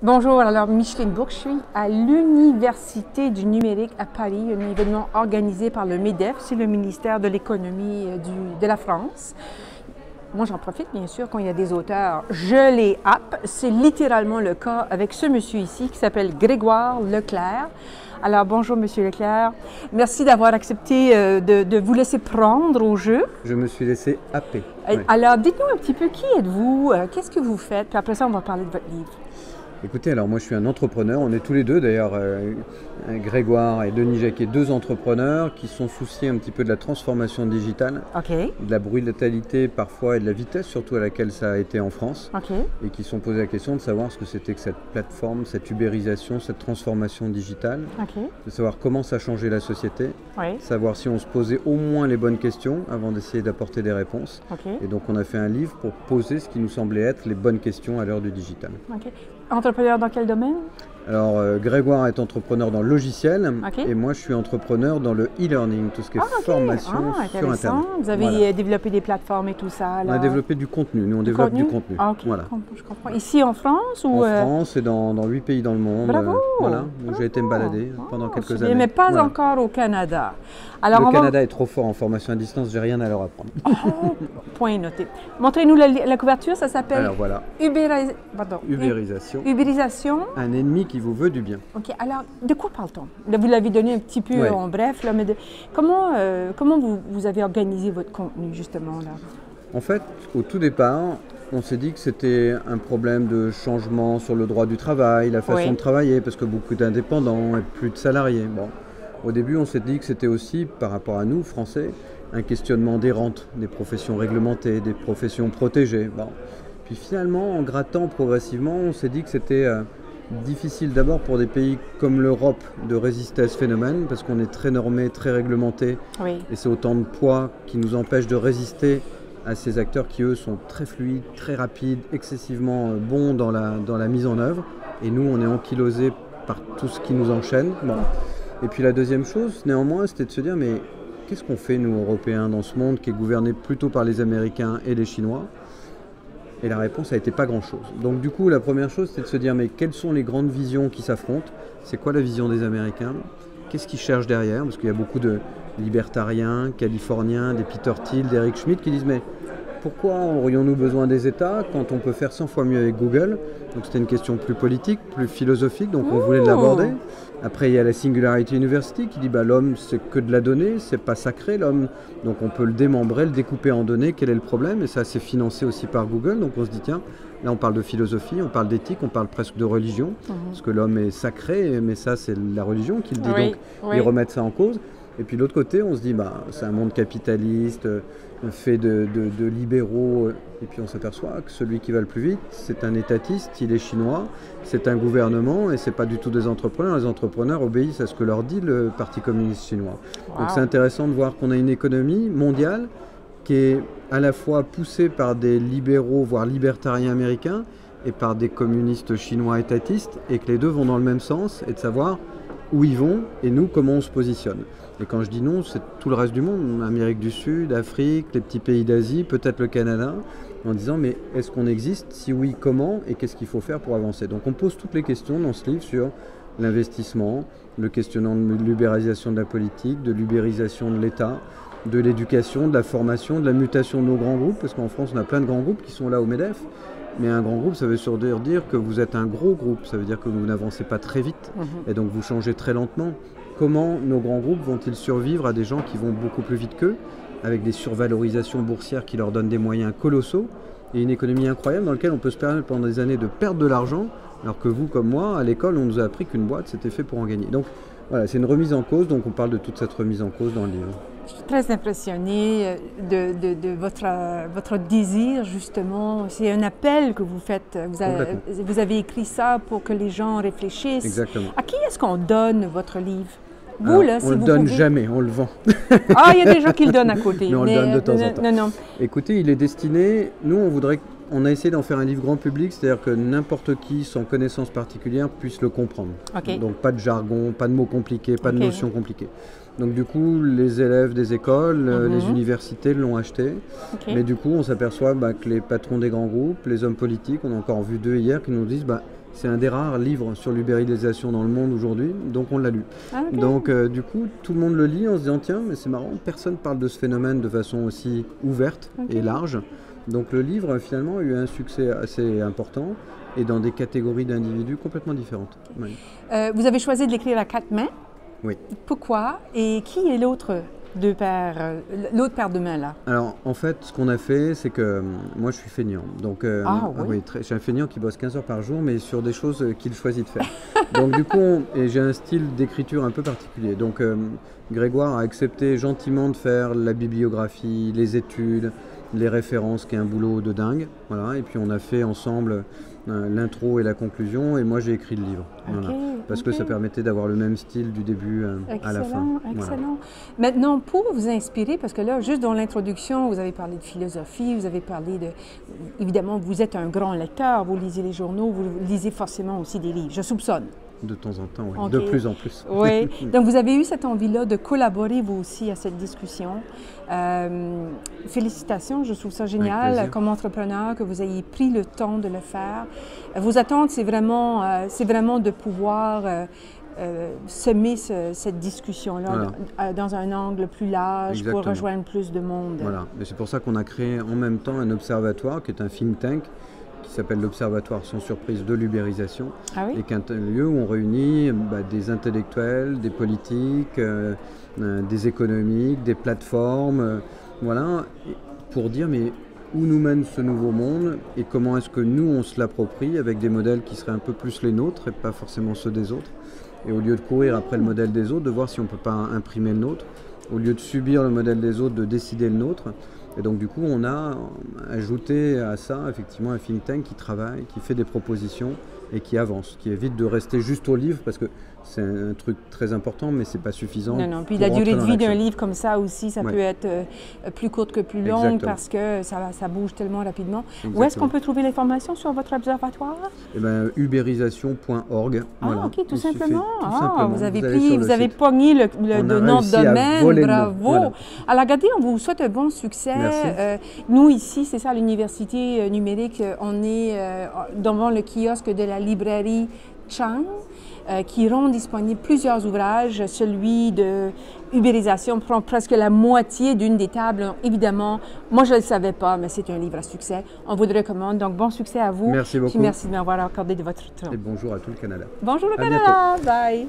Bonjour, alors Micheline Bourque, je suis à l'Université du numérique à Paris, un événement organisé par le MEDEF, c'est le ministère de l'économie de la France. Moi, j'en profite, bien sûr, quand il y a des auteurs, je les happe. C'est littéralement le cas avec ce monsieur ici qui s'appelle Grégoire Leclerc. Alors, bonjour, monsieur Leclerc. Merci d'avoir accepté de vous laisser prendre au jeu. Je me suis laissé happer. Alors, dites-nous un petit peu qui êtes-vous, qu'est-ce que vous faites, puis après ça, on va parler de votre livre. Écoutez, alors moi je suis un entrepreneur, on est tous les deux d'ailleurs, Grégoire et Denis Jacquet, deux entrepreneurs qui sont souciés un petit peu de la transformation digitale, de la brutalité parfois et de la vitesse surtout à laquelle ça a été en France, et qui se sont posés la question de savoir ce que c'était que cette plateforme, cette ubérisation, cette transformation digitale, de savoir comment ça changeait la société, savoir si on se posait au moins les bonnes questions avant d'essayer d'apporter des réponses. Et donc on a fait un livre pour poser ce qui nous semblait être les bonnes questions à l'heure du digital. Entrepreneur dans quel domaine? Alors, Grégoire est entrepreneur dans le logiciel et moi je suis entrepreneur dans le e-learning, tout ce qui est formation sur Internet. Vous avez développé des plateformes et tout ça? Alors... On a développé du contenu, nous on développe du contenu. Voilà. Je comprends. Ici en France ou En France et dans 8 pays dans le monde. Bravo! Voilà, où j'ai été me balader pendant quelques années. Mais pas encore au Canada. Alors, le Canada est trop fort en formation à distance, j'ai rien à leur apprendre. Point noté. Montrez-nous la couverture, ça s'appelle... Alors voilà. Ubérisation. Ubérisation. Un ennemi qui vous veut du bien. OK. Alors, de quoi parle-t-on? Vous l'avez donné un petit peu en bref, là, mais comment vous avez organisé votre contenu, justement, là? En fait, au tout départ, on s'est dit que c'était un problème de changement sur le droit du travail, la façon de travailler, parce que beaucoup d'indépendants et plus de salariés. Bon. Au début, on s'est dit que c'était aussi, par rapport à nous, Français, un questionnement des rentes, des professions réglementées, des professions protégées. Bon. Puis finalement, en grattant progressivement, on s'est dit que c'était difficile d'abord pour des pays comme l'Europe de résister à ce phénomène, parce qu'on est très normé, très réglementé, et c'est autant de poids qui nous empêche de résister à ces acteurs qui, eux, sont très fluides, très rapides, excessivement bons dans la mise en œuvre. Et nous, on est ankylosés par tout ce qui nous enchaîne. Bon. Et puis la deuxième chose, néanmoins, c'était de se dire, mais qu'est-ce qu'on fait, nous, Européens, dans ce monde qui est gouverné plutôt par les Américains et les Chinois? Et la réponse a été pas grand-chose. Donc du coup, la première chose, c'est de se dire, mais quelles sont les grandes visions qui s'affrontent? C'est quoi la vision des Américains? Qu'est-ce qu'ils cherchent derrière? Parce qu'il y a beaucoup de libertariens, californiens, des Peter Thiel, des Eric Schmidt qui disent, mais pourquoi aurions-nous besoin des États quand on peut faire 100 fois mieux avec Google? Donc c'était une question plus politique, plus philosophique, donc on voulait l'aborder. Après il y a la Singularity University qui dit l'homme c'est que de la donnée, c'est pas sacré l'homme, donc on peut le démembrer, le découper en données, quel est le problème? Et ça c'est financé aussi par Google, donc on se dit tiens, là on parle de philosophie, on parle d'éthique, on parle presque de religion, parce que l'homme est sacré, mais ça c'est la religion qui le dit, donc ils remettent ça en cause. Et puis de l'autre côté, on se dit, c'est un monde capitaliste, fait de libéraux, et puis on s'aperçoit que celui qui va le plus vite, c'est un étatiste, il est chinois, c'est un gouvernement, et c'est pas du tout des entrepreneurs. Les entrepreneurs obéissent à ce que leur dit le Parti communiste chinois. Donc c'est intéressant de voir qu'on a une économie mondiale qui est à la fois poussée par des libéraux, voire libertariens américains, et par des communistes chinois étatistes, et que les deux vont dans le même sens, et de savoir où ils vont, et nous, comment on se positionne. Et quand je dis non, c'est tout le reste du monde, Amérique du Sud, Afrique, les petits pays d'Asie, peut-être le Canada, en disant mais est-ce qu'on existe? Si oui, comment? Et qu'est-ce qu'il faut faire pour avancer? Donc on pose toutes les questions dans ce livre sur l'investissement, le questionnant de l'ubérisation de la politique, de l'ubérisation de l'État, de l'éducation, de la formation, de la mutation de nos grands groupes, parce qu'en France on a plein de grands groupes qui sont là au MEDEF. Mais un grand groupe, ça veut surtout dire que vous êtes un gros groupe, ça veut dire que vous n'avancez pas très vite et donc vous changez très lentement. Comment nos grands groupes vont-ils survivre à des gens qui vont beaucoup plus vite qu'eux, avec des survalorisations boursières qui leur donnent des moyens colossaux et une économie incroyable dans laquelle on peut se permettre pendant des années de perdre de l'argent, alors que vous comme moi, à l'école, on nous a appris qu'une boîte, c'était fait pour en gagner. Donc voilà, c'est une remise en cause, donc on parle de toute cette remise en cause dans le livre. Je suis très impressionnée de votre désir, justement. C'est un appel que vous faites. Vous avez écrit ça pour que les gens réfléchissent. Exactement. À qui est-ce qu'on donne votre livre? Vous, alors, là, on ne le donne jamais, on le vend. Ah, il y a des gens qui le donnent à côté. Mais on le donne de temps en temps. Non. Écoutez, il est destiné, nous on a essayé d'en faire un livre grand public, c'est-à-dire que n'importe qui, sans connaissance particulière, puisse le comprendre. Donc pas de jargon, pas de mots compliqués, pas de notions compliquées. Donc du coup, les élèves des écoles, les universités l'ont acheté. Mais du coup, on s'aperçoit que les patrons des grands groupes, les hommes politiques, on a encore vu 2 hier qui nous disent c'est un des rares livres sur l'ubérisation dans le monde aujourd'hui, donc on l'a lu. Ah, okay. Donc du coup, tout le monde le lit en se disant tiens, mais c'est marrant, personne ne parle de ce phénomène de façon aussi ouverte et large. Donc le livre finalement a eu un succès assez important et dans des catégories d'individus complètement différentes. Oui. Vous avez choisi de l'écrire à 4 mains. Oui. Pourquoi? Et qui est l'autre paire de mains là? Alors en fait, ce qu'on a fait, c'est que moi je suis feignant. Donc je suis un feignant qui bosse 15 heures par jour, mais sur des choses qu'il choisit de faire. Donc du coup, j'ai un style d'écriture un peu particulier. Donc Grégoire a accepté gentiment de faire la bibliographie, les études, les références, qui est un boulot de dingue. Voilà. Et puis on a fait ensemble l'intro et la conclusion, et moi j'ai écrit le livre. Voilà. Parce que ça permettait d'avoir le même style du début à la fin. Excellent. Voilà. Maintenant, pour vous inspirer, parce que là, juste dans l'introduction, vous avez parlé de philosophie, vous avez parlé de... Évidemment, vous êtes un grand lecteur, vous lisez les journaux, vous lisez forcément aussi des livres, je soupçonne. De temps en temps, oui. De plus en plus. Oui. Donc, vous avez eu cette envie-là de collaborer, vous aussi, à cette discussion. Félicitations, je trouve ça génial, comme entrepreneur, que vous ayez pris le temps de le faire. Vos attentes, c'est vraiment de pouvoir semer cette discussion-là dans un angle plus large pour rejoindre plus de monde. Voilà. Et c'est pour ça qu'on a créé en même temps un observatoire qui est un think tank, qui s'appelle l'Observatoire sans surprise de l'ubérisation, et qui est un lieu où on réunit des intellectuels, des politiques, des économiques, des plateformes, voilà, pour dire mais où nous mène ce nouveau monde et comment est-ce que nous on se l'approprie avec des modèles qui seraient un peu plus les nôtres et pas forcément ceux des autres. Et au lieu de courir après le modèle des autres, de voir si on ne peut pas imprimer le nôtre, au lieu de subir le modèle des autres, de décider le nôtre. Et donc du coup, on a ajouté à ça effectivement un think tank qui travaille, qui fait des propositions et qui avance, qui évite de rester juste au livre parce que c'est un truc très important, mais c'est pas suffisant. Non. Puis la durée de vie d'un livre comme ça aussi, ça peut être plus courte que plus longue parce que ça bouge tellement rapidement. Où est-ce qu'on peut trouver l'information sur votre observatoire? Eh bien, ubérisation.org. Voilà. OK, tout simplement. Vous avez pogné le nom de domaine, bravo. Voilà. Alors, regardez, on vous souhaite un bon succès. Nous, ici, c'est ça, à l'Université numérique, on est devant le kiosque de la librairie Chang, qui rend disponible plusieurs ouvrages. Celui de ubérisation prend presque la moitié d'une des tables. Évidemment, moi je ne le savais pas, mais c'est un livre à succès. On vous le recommande. Donc, bon succès à vous. Merci beaucoup. Puis merci de m'avoir accordé de votre temps. Et bonjour à tout le Canada. Bonjour le Canada. Bye.